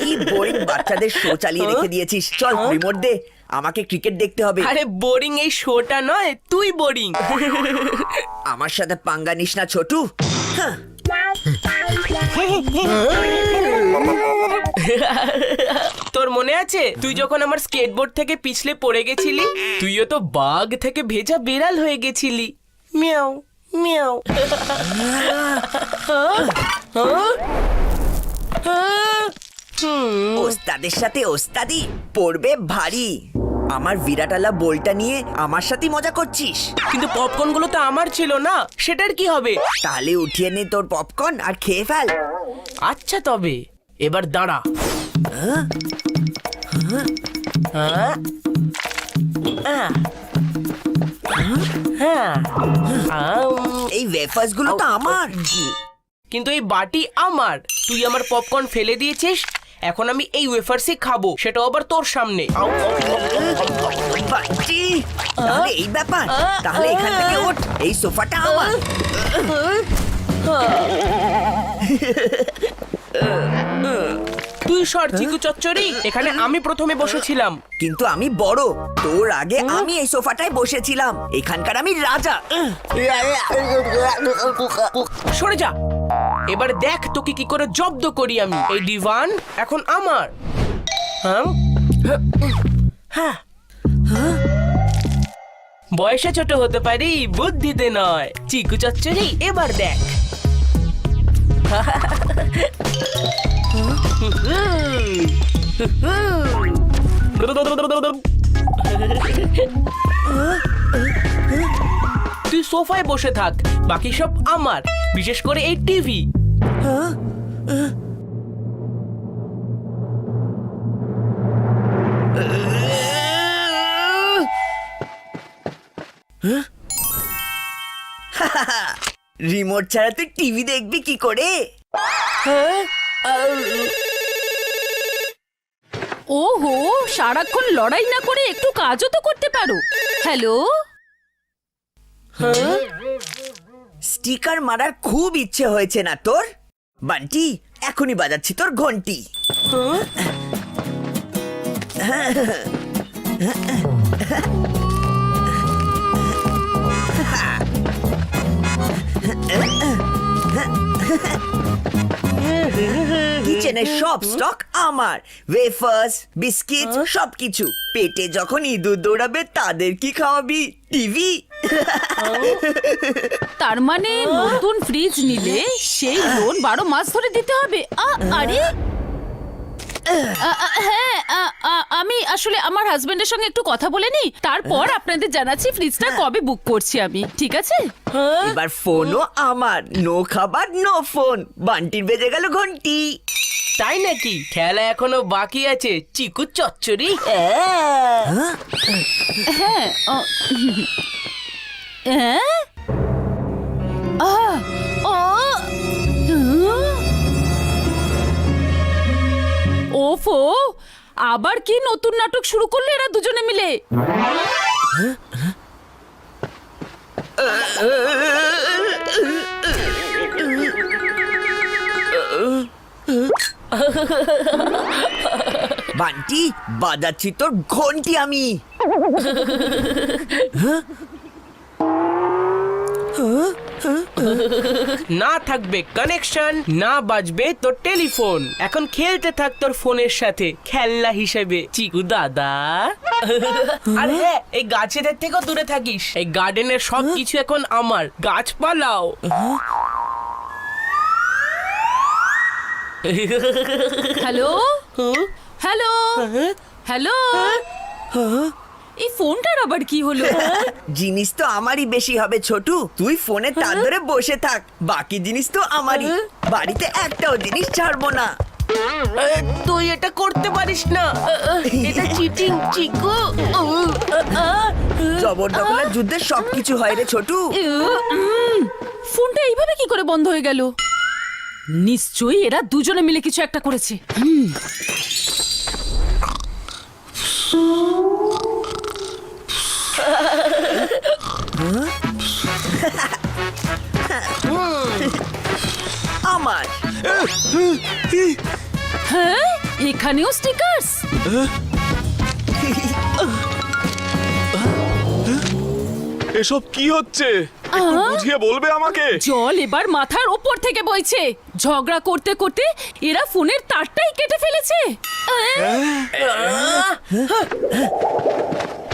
কি বোরিং বাচ্চাদের শো চালিয়ে রেখে দিয়েছিস। চল রিমোট দে, আমাকে ক্রিকেট দেখতে হবে। আরে বোরিং এই শোটা নয়, তুই বোরিং। আমার সাথে পাঙ্গা নিস না ছোটু। হ্যাঁ। তোর মনে আছে তুই যখন আমার স্কেটবোর্ড থেকে পিছলে পড়ে গেছিলি? তুইও তো বাঘ থেকে ভেজা বিড়াল হয়ে গেছিলি। মিয়াও মিয়াও। ওস্তাদের সাথে ওস্তাদি পড়বে ভারী। আমার বিরাটালা বলটা নিয়ে আমার সাথে মজা করছিস। কিন্তু পপকর্ন গুলো তো আমার ছিল না, সেটার কি হবে? তাহলে উঠিয়ে নে তোর পপকর্ন আর খেয়ে ফেল। আচ্ছা তবে এবার দাঁড়া। এই ওয়েফার্স গুলো তো আমার। কিন্তু এই বাটি আমার। তুই আমার পপকর্ন ফেলে দিয়েছিস, এখন আমি এই ওয়েফার্সই খাবো, সেটাও আবার তোর সামনে। বাচ্চি, তাহলে এই ব্যাপার। তাহলে এখান থেকে ওঠ, এই সোফাটা আমার। তুই সর চিকু চচ্চড়ি, এখানে আমি প্রথমে বসেছিলাম। কিন্তু আমি বড়, তোর আগে আমি এই সোফাটায় বসেছিলাম। এখানকার আমি রাজা। সরে যা। এবার দেখ তোকে কি করে জব্দ করি আমি। এই ডিভান এখন আমার। হ্যাঁ হ্যাঁ, বয়সে ছোট হতে পারি, বুদ্ধিতে নয়। চিকু চচ্চড়ি এবার দেখ। তুই সোফায় বসে থাক, বাকি সব আমার, বিশেষ করে এই টিভি। রিমোট ছাড়া তুই টিভি দেখবি কি করে? ওহো, সারাক্ষণ লড়াই না করে একটু কাজও তো করতে পারো। হ্যালো, স্টিকার মারার খুব ইচ্ছে হয়েছে না তোর? বান্টি, এখনই বাজাচ্ছি তোর ঘন্টি। কিচেনের সব স্টক আমার। ওয়েফার্স, বিস্কিট, সবকিছু। পেটে যখন ইঁদুর দৌড়াবে তাদের কি খাওয়াবি? টিভি। তার মানে নতুন ফ্রিজ নিলে সেই লোন 12 মাস ধরে দিতে হবে? আরে হ্যাঁ, আমি আসলে আমার হাজবেন্ডের সঙ্গে একটু কথা বলে নি, তারপর আপনাদের জানাচ্ছি ফ্রিজটা কবে বুক করছি আমি। ঠিক আছে? এবার ফোনও আমার। নো খাবার নো ফোন। বান্টির বেজে গেল ঘন্টি। তাই নাকি? খেলা এখনো বাকি আছে চিকু চচ্চড়ি। হ্যাঁ, হ্যাঁ, ওফো, আবার কি নতুন নাটক শুরু করলে এরা দুজনে মিলে? বান্টি, বাজাচ্ছি তোর ঘন্টি আমি। না থাকবে কানেকশন, না বাজবে তোর টেলিফোন। এখন খেলতে থাক তোর ফোনের সাথে খেলনা হিসেবে চিকু দাদা। আর হ্যাঁ, এই গাছেদের থেকেও দূরে থাকিস। এই গার্ডেনের সব কিছু এখন আমার। গাছপালাও। হ্যালো, হ্যালো, হ্যালো, এই ফোনটার আবার কি হলো? জিনিস তো আমারই বেশি হবে ছোটু। তুই ফোনে তার ধরে বসে থাক, বাকি জিনিস তো আমারই। বাড়িতে একটাও জিনিস ছাড়বো না। তুই এটা করতে পারিস না, এটা চিটিং চিকু। জবরদখলের যুদ্ধে সবকিছু হয় রে ছোটু। ফোনটা এইভাবে কি করে বন্ধ হয়ে গেল? নিশ্চয়ই এরা দুজনে মিলে কিছু একটা করেছে। হ্যাঁ, এখানেও স্টিকার্স। এসব কি হচ্ছে একটু বুঝিয়ে বলবে আমাকে? জল এবার মাথার ওপর থেকে বইছে। ঝগড়া করতে করতে এরা ফোনের তারটাই কেটে ফেলেছে।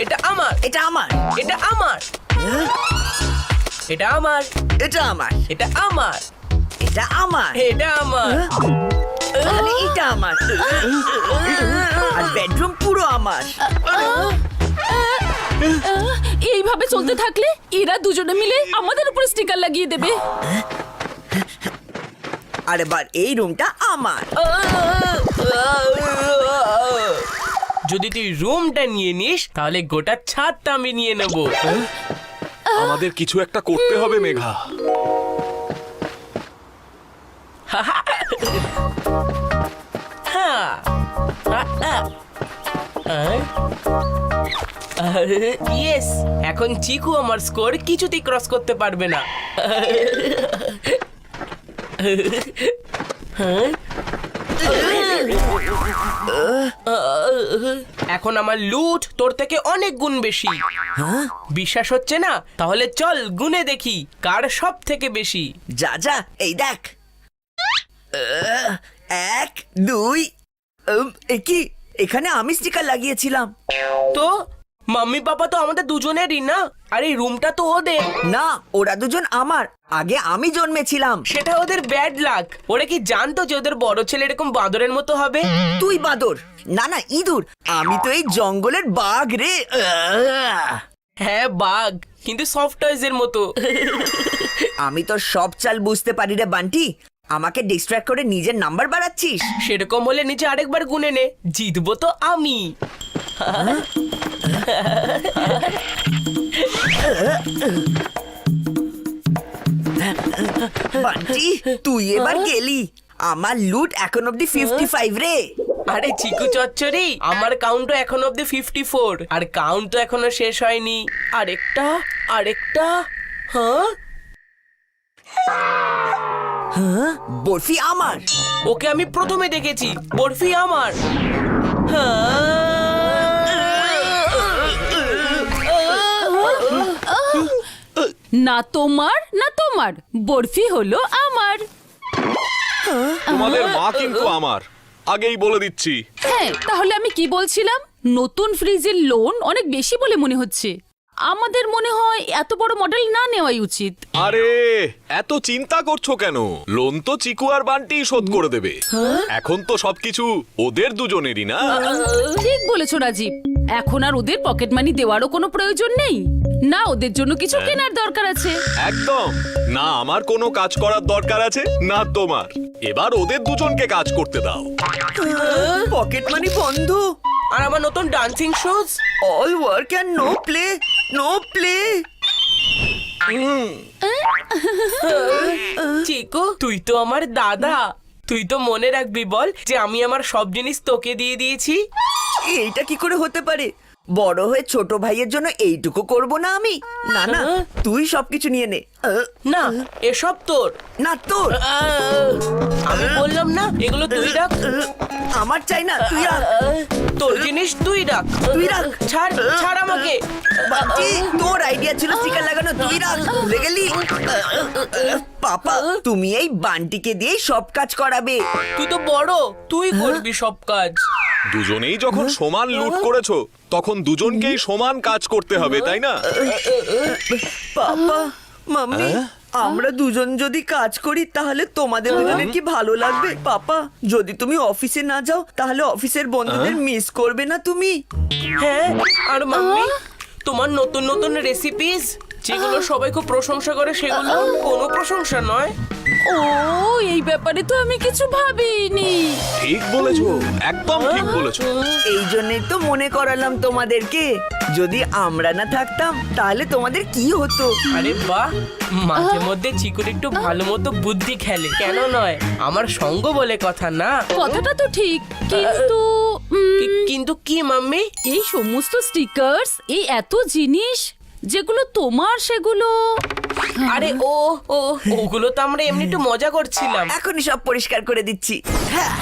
এটা আমার, এটা আমার, এটা আমার, এটা আমার, এটা আমার, এটা আমার, এটা আমার, এটা আমার। আরে এটা আমার, আর বেডরুম পুরো আমার। এইভাবে চলতে থাকলে এরা দুজনে মিলে আমাদের উপর স্টিকার লাগিয়ে দেবে। আর এবার এই রুমটা আমার। যদি তুই রুমটা নিয়ে নিস তাহলে গোটা ছাদটা আমি নিয়ে নেব। আমাদের কিছু একটা করতে হবে মেঘা। ইয়েস, এখন চিকু আমার স্কোর কিছুতেই ক্রস করতে পারবে না। এখন আমার লুট তোর থেকে অনেক গুণ বেশি। বিশ্বাস হচ্ছে না? তাহলে চল গুনে দেখি কার সব থেকে বেশি। যা যা, এই দেখ। 1 2 কি এখানে আমি স্টিকার লাগিয়েছিলাম। তো মাম্মি পাপা তো আমাদের দুজনেরই না, আর এই রুমটা তো ওদের। না, ওরা দুজন আমার। আগে আমি জন্মেছিলাম। সেটা ওদের ব্যাড লাক। ওরা কি জানতো যে ওদের বড় ছেলে এরকম বাঁদরের মতো হবে? তুই বাদর, না না ইঁদুর। আমি তো এই জঙ্গলের বাঘ রে। হ্যাঁ বাঘ, কিন্তু সফট টয়েজের মতো। আমি তো সব চাল বুঝতে পারি রে বান্টি। আমাকে ডিস্ট্র্যাক্ট করে নিজের নাম্বার বাড়াচ্ছিস। সেরকম হলে নিচে আরেকবার গুনে নে, জিতবো তো আমি। বান্টি, তুই এবার গেলি। আমার লুট এখন অব্দি 55 রে। আরে চিকু চচ্চড়ি, আমার কাউন্টও এখন অব্দি 54, আর কাউন্ট তো এখনো শেষ হয়নি। আরেকটা, আরেকটা। হ্যাঁ, বরফি আমার। ওকে আমি প্রথমে দেখেছি, বরফি আমার। না তোমার না তোমার, বরফি হলো আমার। তোমাদের মা কিন্তু আমার, আগেই বলে দিচ্ছি। হ্যাঁ, তাহলে আমি কি বলছিলাম? নতুন ফ্রিজের লোন অনেক বেশি বলে মনে হচ্ছে। আমাদের মনে হয় এত বড় মডেল না নেওয়াই উচিত। আরে এত চিন্তা করছো কেন? লোন তো চিকু আর বান্টি শোধ করে দেবে। এখন তো সবকিছু ওদের দুজনেরই না। ঠিক বলেছো রাজীব, এখন আর ওদের পকেট মানি দেওয়ারও কোনো প্রয়োজন নেই। না ওদের জন্য কিছু কেনার দরকার আছে। একদম না, আমার কোনো কাজ করার দরকার আছে না তোমার। এবার ওদের দুজনকে কাজ করতে দাও। পকেট মানি বন্ধ। আর আমার নতুন dancing shoes. All work and no play, no play. Chiku, তুই তো আমার দাদা। তুই তো মনে রাখবি বল যে আমি আমার সব জিনিস তোকে দিয়ে দিয়েছি। এইটা কি করে হতে পারে? বড় হয়ে ছোট ভাইয়ের জন্য এইটুকু করব না আমি? না না, তুই সবকিছু নিয়ে নে। না, এসব তোর। না তোর। আমি বললাম না এগুলো তুই রাখ। আমার চাই না, তুই রাখ। তোর জিনিস তুই রাখ। তুই রাখ। ছাড়, ছাড় আমাকে। বান্টি, তোর আইডিয়া ছিল স্টিকার লাগানো, তুই রাখ। ভুলে গেলি? পাপা, তুমি এই বান্টিকে দিয়ে সব কাজ করাবে। তুই তো বড়, তুই করবি সব কাজ। দুজনেই যখন সমান লুট করেছো তখন দুজনকেই সমান কাজ করতে হবে, তাই না? পাপা, মাম্মি, আমরা দুজন যদি কাজ করি তাহলে তোমাদের দুজনের কি ভালো লাগবে? পাপা, যদি তুমি অফিসে না যাও তাহলে অফিসের বন্ধুদের মিস করবে না তুমি? হ্যাঁ, আর মাম্মি, তোমার নতুন নতুন রেসিপিস যেগুলো সবাই খুব প্রশংসা করে সেগুলো কোনো প্রশংসা নয়। ও, এই ব্যাপারে তো আমি কিছু ভাবিনি। ঠিক বলেছো, একদম ঠিক বলেছো। এই জন্যই তো মনে করালাম তোমাদেরকে। যদি আমরা না থাকতাম তাহলে তোমাদের কি হতো? আরে বাহ, মাঝে মধ্যে চিকুর একটু ভালো মতো বুদ্ধি খেলে, কেন নয়? আমার সঙ্গ বলে কথা না। কথাটা তো ঠিক, কিন্তু কিন্তু কি মাম্মি? এই সমস্ত স্টিকার্স, এই এত জিনিস, যেগুলো তোমার সেগুলো আরে ওগুলো তো আমরা এমনি একটু মজা করছিলাম। এখনই সব পরিষ্কার করে দিচ্ছি। হ্যাঁ।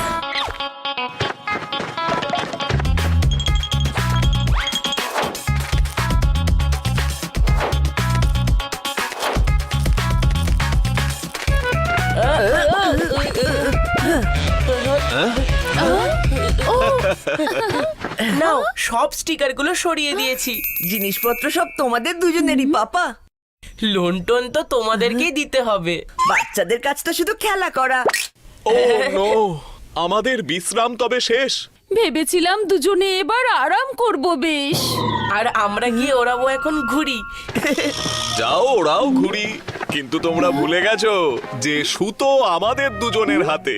নাও সব স্টিকার গুলো সরিয়ে দিয়েছি। জিনিসপত্র সব তোমাদের দুজনেরই পাপা। লোন টোন তো তোমাদেরকেই দিতে হবে। বাচ্চাদের কাজটা শুধু খেলা করা। ও নো, আমাদের বিশ্রাম তবে শেষ। ভেবেছিলাম দুজনে এবার আরাম করব বেশ। আর আমরা গিয়ে ওড়াবো এখন ঘুড়ি। যাও ওরাও ঘুরি, কিন্তু তোমরা ভুলে গেছো যে সুতো আমাদের দুজনের হাতে।